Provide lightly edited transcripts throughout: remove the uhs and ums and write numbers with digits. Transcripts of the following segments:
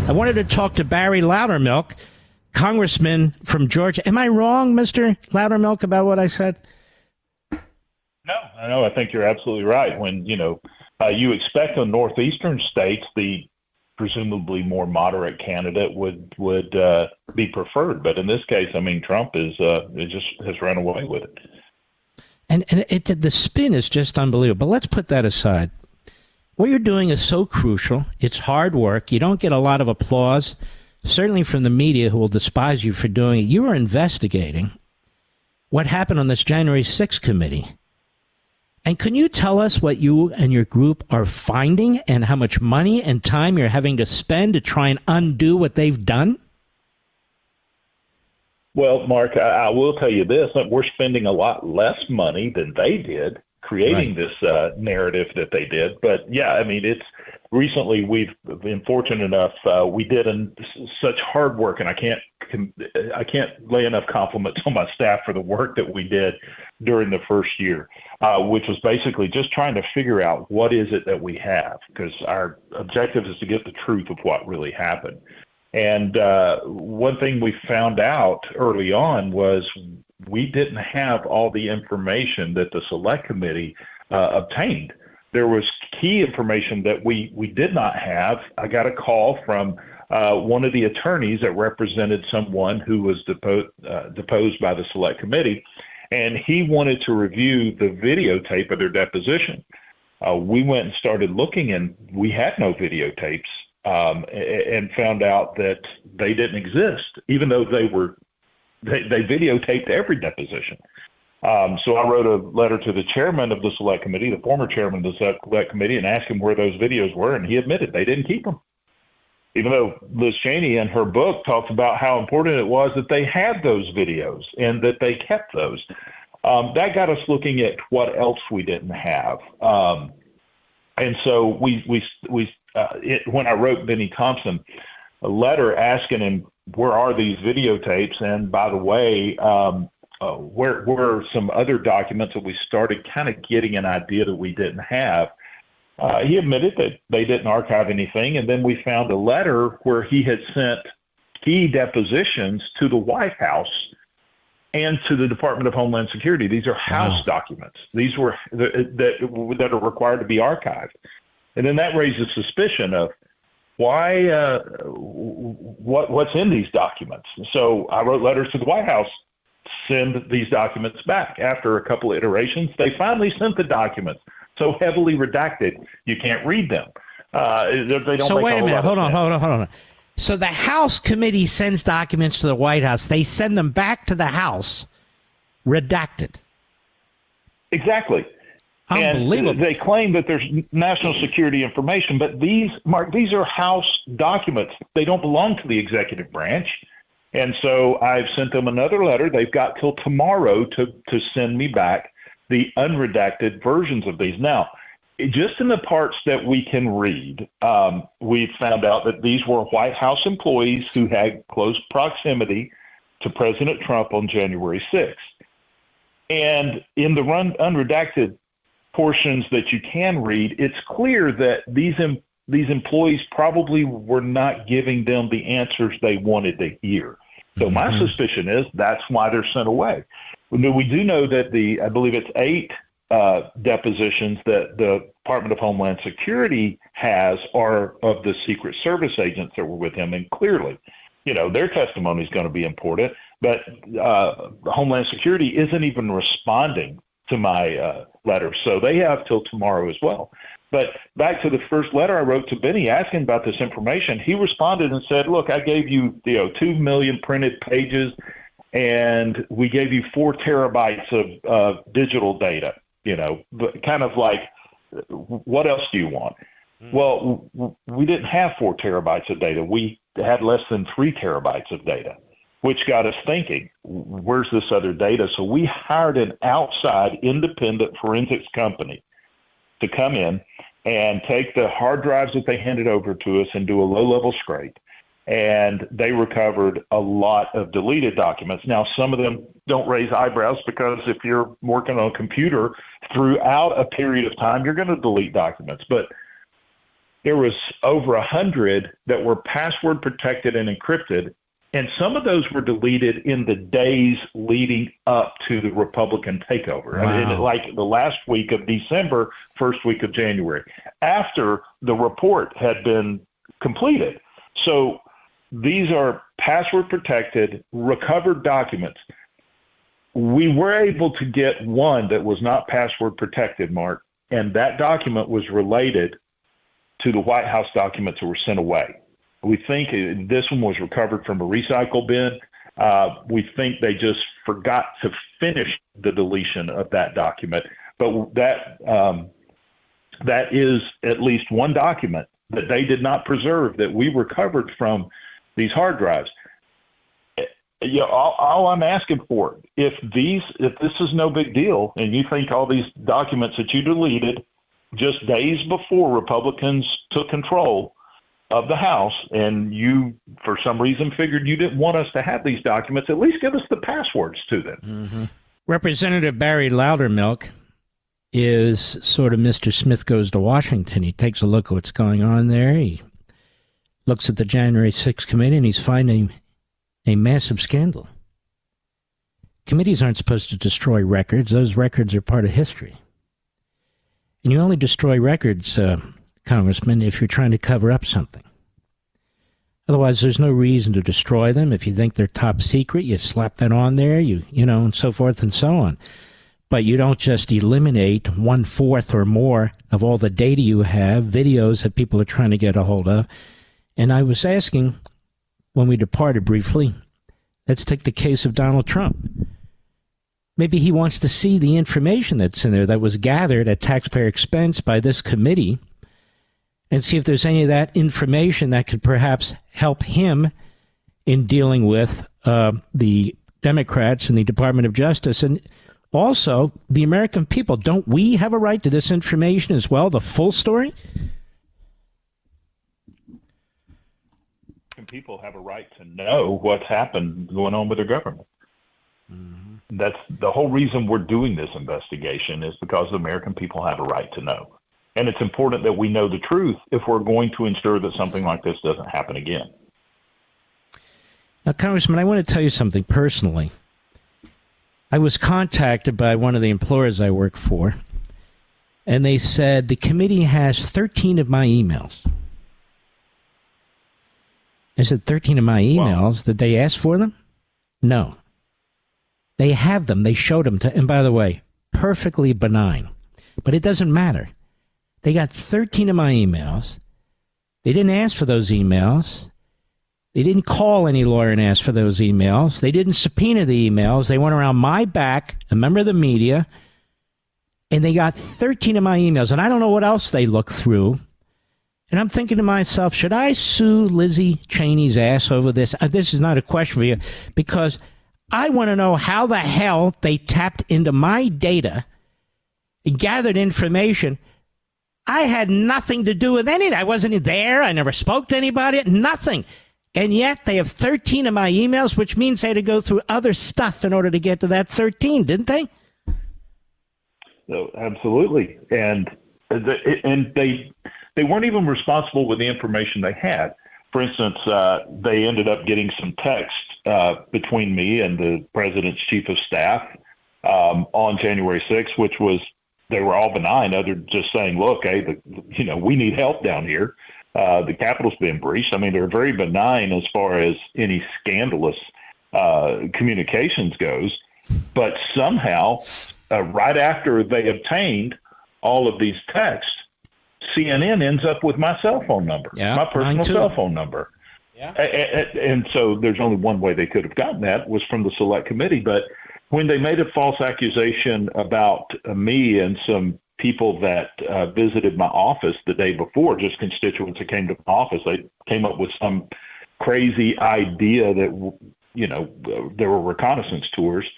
I wanted to talk to Barry Loudermilk, congressman from Georgia. Am I wrong, Mr. Loudermilk, about what I said? No, I think you're absolutely right. When, you expect in northeastern states, the presumably more moderate candidate would be preferred. But in this case, I mean, Trump has run away with it. And the spin is just unbelievable. But let's put that aside. What you're doing is so crucial. It's hard work. You don't get a lot of applause, certainly from the media, who will despise you for doing it. You are investigating what happened on this January 6th committee. And can you tell us what you and your group are finding and how much money and time you're having to spend to try and undo what they've done? Well, Mark, I will tell you this. We're spending a lot less money than they did creating this narrative that they did. But, yeah, I mean, recently we've been fortunate enough. We did such hard work, and I can't lay enough compliments on my staff for the work that we did during the first year, which was basically just trying to figure out what is it that we have, because our objective is to get the truth of what really happened. And one thing we found out early on was we didn't have all the information that the Select Committee obtained. There was key information that we did not have. I got a call from one of the attorneys that represented someone who was deposed by the Select Committee, and he wanted to review the videotape of their deposition. We went and started looking, and we had no videotapes, and found out that they didn't exist, even though they videotaped every deposition. So I wrote a letter to the chairman of the Select Committee, the former chairman of the Select Committee, and asked him where those videos were, and he admitted they didn't keep them. Even though Liz Cheney in her book talks about how important it was that they had those videos and that they kept those. That got us looking at what else we didn't have. And so when I wrote Benny Thompson a letter asking him, where are these videotapes? And by the way, where are some other documents that we started kind of getting an idea that we didn't have? He admitted that they didn't archive anything. And then we found a letter where he had sent key depositions to the White House and to the Department of Homeland Security. These are House documents. These were that are required to be archived. And then that raises suspicion of why, what's in these documents. So I wrote letters to the White House, send these documents back. After a couple of iterations, they finally sent the documents, so heavily redacted you can't read them. They don't. So wait a minute, hold on. So the House committee sends documents to the White House. They send them back to the House, redacted. Exactly. Unbelievable. And they claim that there's national security information, but these are House documents. They don't belong to the executive branch. And so I've sent them another letter. They've got till tomorrow to send me back the unredacted versions of these. Now, just in the parts that we can read, we found out that these were White House employees who had close proximity to President Trump on January 6th. And in the unredacted portions that you can read, it's clear that these employees probably were not giving them the answers they wanted to hear. So my suspicion is that's why they're sent away. We do know that I believe it's 8 depositions that the Department of Homeland Security has are of the Secret Service agents that were with him. And clearly, their testimony is going to be important. But Homeland Security isn't even responding to my letter. So they have till tomorrow as well. But back to the first letter I wrote to Benny asking about this information, he responded and said, look, I gave you, 2 million printed pages, and we gave you 4 terabytes of digital data, but kind of like, what else do you want? Well, we didn't have 4 terabytes of data. We had less than 3 terabytes of data, which got us thinking, where's this other data? So we hired an outside independent forensics company to come in and take the hard drives that they handed over to us and do a low-level scrape. And they recovered a lot of deleted documents. Now, some of them don't raise eyebrows because if you're working on a computer throughout a period of time, you're going to delete documents. But, there was over 100 that were password protected and encrypted. And some of those were deleted in the days leading up to the Republican takeover. Wow. I mean, like the last week of December, first week of January, after the report had been completed. So these are password protected, recovered documents. We were able to get one that was not password protected, Mark, and that document was related to the White House documents that were sent away. We think this one was recovered from a recycle bin. We think they just forgot to finish the deletion of that document. But that is at least one document that they did not preserve that we recovered from these hard drives. You know, all I'm asking for, if this is no big deal, and you think all these documents that you deleted just days before Republicans took control of the House, and you, for some reason, figured you didn't want us to have these documents, at least give us the passwords to them. Mm-hmm. Representative Barry Loudermilk is sort of Mr. Smith Goes to Washington. He takes a look at what's going on there. He looks at the January 6th committee, and he's finding a massive scandal. Committees aren't supposed to destroy records. Those records are part of history. And you only destroy records, Congressman, if you're trying to cover up something. Otherwise, there's no reason to destroy them. If you think they're top secret, you slap that on there, you know, and so forth and so on. But you don't just eliminate 1/4 or more of all the data you have, videos that people are trying to get a hold of. And I was asking, when we departed briefly, let's take the case of Donald Trump. Maybe he wants to see the information that's in there that was gathered at taxpayer expense by this committee, and see if there's any of that information that could perhaps help him in dealing with the Democrats and the Department of Justice. And also, the American people, don't we have a right to this information as well, the full story? People have a right to know what's happened going on with their government. Mm-hmm. That's the whole reason we're doing this investigation, is because the American people have a right to know. And it's important that we know the truth if we're going to ensure that something like this doesn't happen again. Now, Congressman, I want to tell you something personally. I was contacted by one of the employers I work for, and they said the committee has 13 of my emails. I said, 13 of my emails. Wow. Did they ask for them? No. They have them. They showed them to, and by the way, perfectly benign. But it doesn't matter. They got 13 of my emails. They didn't ask for those emails. They didn't call any lawyer and ask for those emails. They didn't subpoena the emails. They went around my back, a member of the media, and they got 13 of my emails. And I don't know what else they looked through. And I'm thinking to myself, should I sue Lizzie Cheney's ass over this? This is not a question for you, because I want to know how the hell they tapped into my data and gathered information. I had nothing to do with any of that. I wasn't there. I never spoke to anybody. Nothing. And yet they have 13 of my emails, which means they had to go through other stuff in order to get to that 13, didn't they? No, absolutely. And they weren't even responsible with the information they had. For instance, they ended up getting some text between me and the president's chief of staff on January 6th, which was, they were all benign, other than just saying, look, hey, we need help down here. The Capitol's been breached. I mean, they're very benign as far as any scandalous communications goes. But somehow, right after they obtained all of these texts, CNN ends up with my cell phone number, my personal cell phone number. Yeah. And so there's only one way they could have gotten that, was from the select committee. But when they made a false accusation about me and some people that visited my office the day before, just constituents that came to my office, they came up with some crazy idea that, there were reconnaissance tours,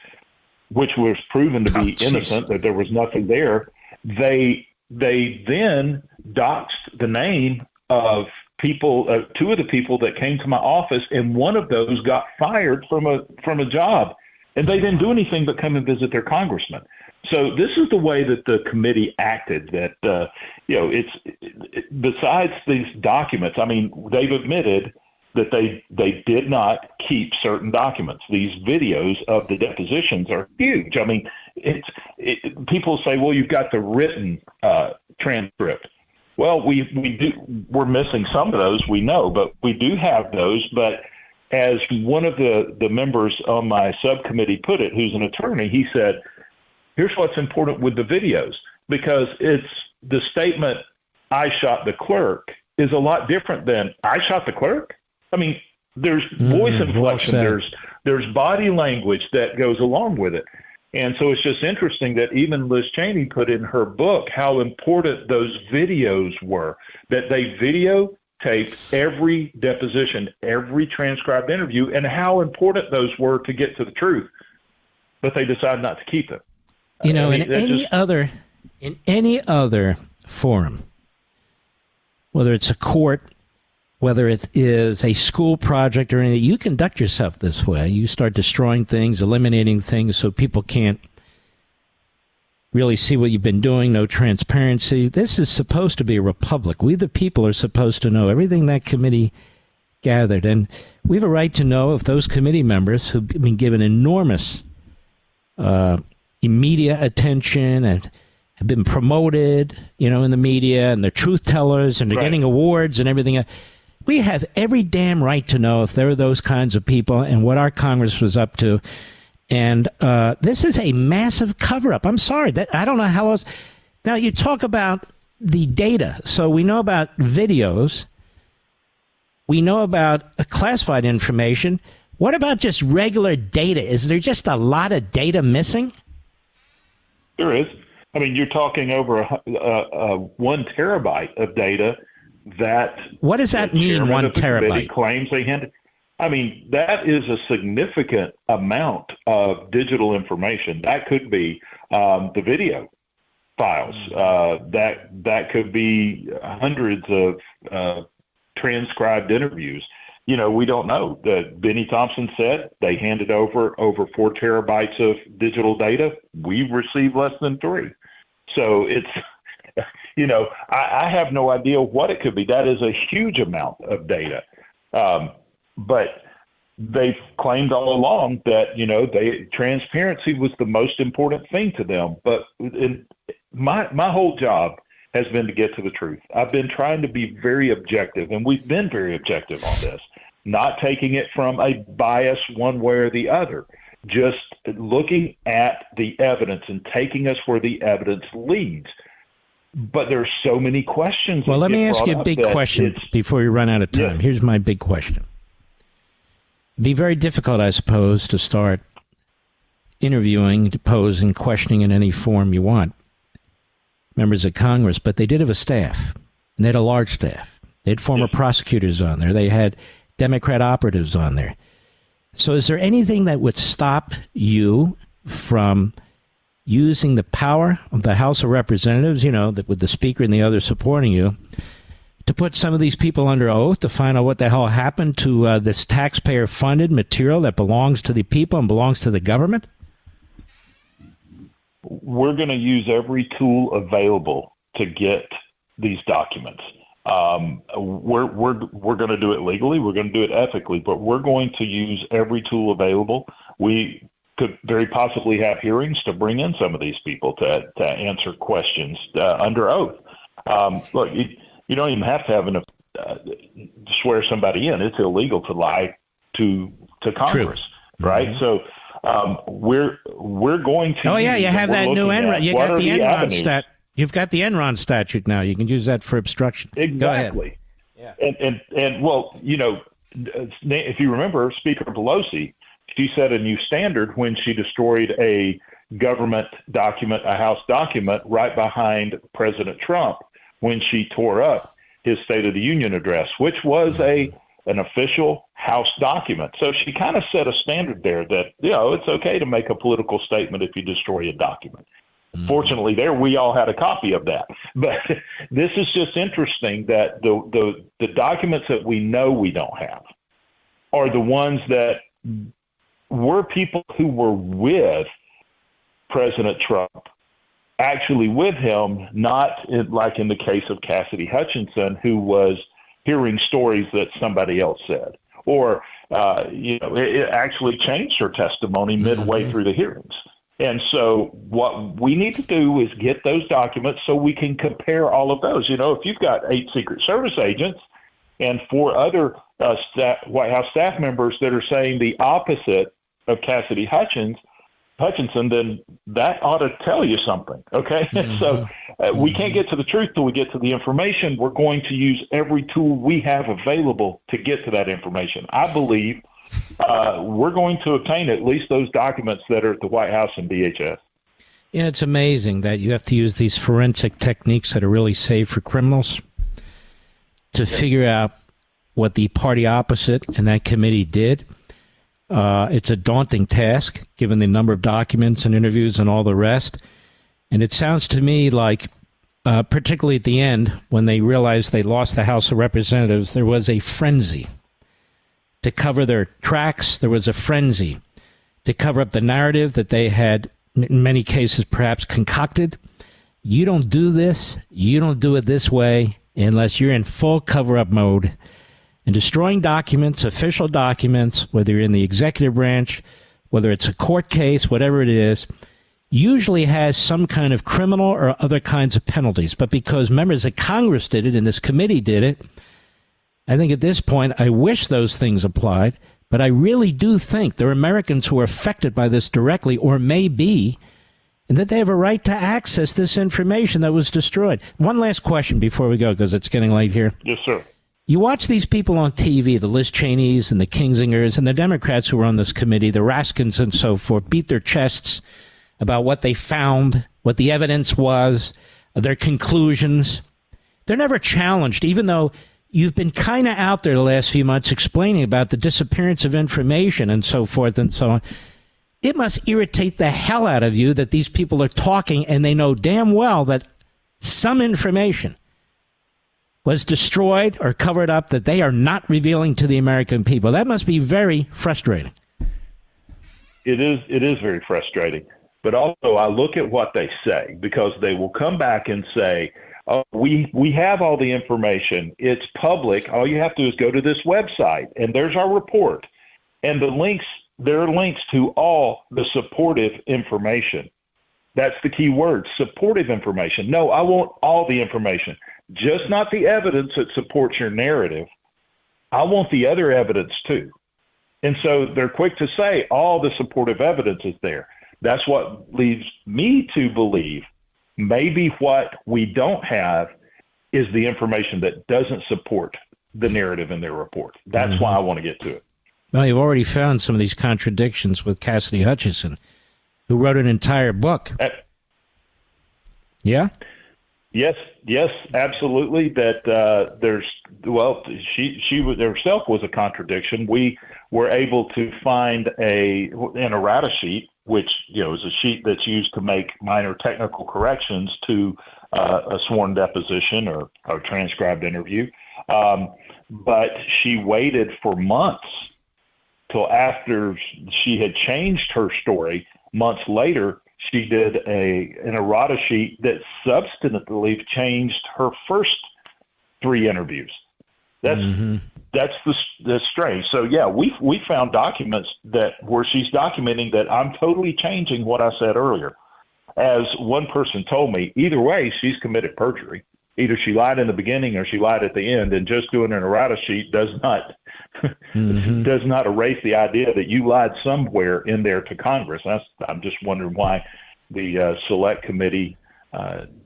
which was proven to be innocent, that there was nothing there. They then doxed the name of people, two of the people that came to my office, and one of those got fired from a job, and they didn't do anything but come and visit their congressman. So this is the way that the committee acted. That besides these documents. I mean, they've admitted that they did not keep certain documents. These videos of the depositions are huge. I mean, people say, well, you've got the written transcript. Well, we're missing some of those, we know, but we do have those. But as one of the members on my subcommittee put it, who's an attorney, he said, here's what's important with the videos, because it's the statement, I shot the clerk, is a lot different than I shot the clerk. I mean, there's voice inflection, there's body language that goes along with it. And so it's just interesting that even Liz Cheney put in her book how important those videos were, that they videotaped every deposition, every transcribed interview, and how important those were to get to the truth. But they decided not to keep them. You know, in any other forum, whether it's a court, whether it is a school project or anything, you conduct yourself this way. You start destroying things, eliminating things so people can't really see what you've been doing, no transparency. This is supposed to be a republic. We, the people, are supposed to know everything that committee gathered. And we have a right to know if those committee members who've been given enormous media attention and have been promoted, in the media, and they're truth tellers, and they're getting awards and everything else. We have every damn right to know if there are those kinds of people and what our Congress was up to. And this is a massive cover-up. I'm sorry. I don't know how else. Now, you talk about the data. So we know about videos. We know about classified information. What about just regular data? Is there just a lot of data missing? There is. I mean, you're talking over 1 terabyte of data. What does that mean, 1 terabyte? Claims they handed. I mean, that is a significant amount of digital information. That could be the video files. That could be hundreds of transcribed interviews. We don't know. Benny Thompson said they handed over 4 terabytes of digital data. We've received less than 3. So it's, I have no idea what it could be. That is a huge amount of data. But they've claimed all along that, transparency was the most important thing to them. But my whole job has been to get to the truth. I've been trying to be very objective, and we've been very objective on this, not taking it from a bias one way or the other, just looking at the evidence and taking us where the evidence leads. But there's so many questions. Well, let me ask you a big question before we run out of time. Yes. Here's my big question. It'd be very difficult, I suppose, to start interviewing, deposing, questioning in any form you want members of Congress, but they did have a staff, and they had a large staff. They had former prosecutors on there. They had Democrat operatives on there. So is there anything that would stop you from using the power of the House of Representatives, with the Speaker and the others supporting you, to put some of these people under oath to find out what the hell happened to this taxpayer-funded material that belongs to the people and belongs to the government? We're going to use every tool available to get these documents. We're going to do it legally. We're going to do it ethically, but we're going to use every tool available. We could very possibly have hearings to bring in some of these people to answer questions under oath. Look, you don't even have to have swear somebody in. It's illegal to lie to Congress, right? Mm-hmm. So we're going to. Oh yeah, you have that new Enron. You got the Enron stat. You've got the Enron statute now. You can use that for obstruction. Exactly. Yeah. And well, if you remember, Speaker Pelosi, she set a new standard when she destroyed a government document, a House document, right behind President Trump when she tore up his State of the Union address, which was an official House document. So she kind of set a standard there that, it's okay to make a political statement if you destroy a document. Mm-hmm. Fortunately, there we all had a copy of that. But this is just interesting that the documents that we know we don't have are the ones that were people who were with President Trump actually with him, not like in the case of Cassidy Hutchinson, who was hearing stories that somebody else said, or it actually changed her testimony midway through the hearings. And so what we need to do is get those documents so we can compare all of those. If you've got 8 Secret Service agents and 4 other White House staff members that are saying the opposite of Cassidy Hutchinson, then that ought to tell you something, okay? So we can't get to the truth till we get to the information. We're going to use every tool we have available to get to that information. I believe we're going to obtain at least those documents that are at the White House and DHS. Yeah, it's amazing that you have to use these forensic techniques that are really safe for criminals to figure out what the party opposite in that committee did. It's a daunting task, given the number of documents and interviews and all the rest. And it sounds to me like, particularly at the end, when they realized they lost the House of Representatives, there was a frenzy to cover their tracks. There was a frenzy to cover up the narrative that they had, in many cases, perhaps concocted. You don't do this. You don't do it this way unless you're in full cover-up mode. And destroying documents, official documents, whether you're in the executive branch, whether it's a court case, whatever it is, usually has some kind of criminal or other kinds of penalties. But because members of Congress did it and this committee did it, I think at this point, I wish those things applied. But I really do think there are Americans who are affected by this directly or may be, and that they have a right to access this information that was destroyed. One last question before we go, because it's getting late here. Yes, sir. You watch these people on TV, the Liz Cheneys and the Kinsingers and the Democrats who are on this committee, the Raskins and so forth, beat their chests about what they found, what the evidence was, their conclusions. They're never challenged, even though you've been kind of out there the last few months explaining about the disappearance of information and so forth and so on. It must irritate the hell out of you that these people are talking and they know damn well that some information was destroyed or covered up that they are not revealing to the American people. That must be very frustrating. It is very frustrating. But also I look at what they say, because they will come back and say, oh, we have all the information. It's public. All you have to do is go to this website, and there's our report. And there are links to all the supportive information. That's the key word, supportive information. No, I want all the information. Just not the evidence that supports your narrative. I want the other evidence too. And so they're quick to say all the supportive evidence is there. That's what leads me to believe maybe what we don't have is the information that doesn't support the narrative in their report. That's why I want to get to it. Well, you've already found some of these contradictions with Cassidy Hutchinson, who wrote an entire book. Yeah? Yes, absolutely. That she herself was a contradiction. We were able to find an errata sheet, which is a sheet that's used to make minor technical corrections to a sworn deposition or a transcribed interview. But she waited for months till after she had changed her story. Months later, she did an errata sheet that substantively changed her first 3 interviews. That's strange. So yeah, we found documents where she's documenting that I'm totally changing what I said earlier. As one person told me, either way, she's committed perjury. Either she lied in the beginning or she lied at the end, and just doing an errata sheet does not erase the idea that you lied somewhere in there to Congress. I'm just wondering why the select committee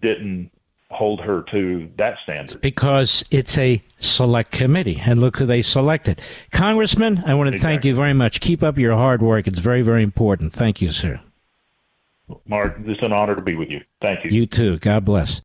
didn't hold her to that standard. Because it's a select committee, and look who they selected. Congressman, I want to thank you very much. Keep up your hard work. It's very, very important. Thank you, sir. Mark, it's an honor to be with you. Thank you. You too. God bless.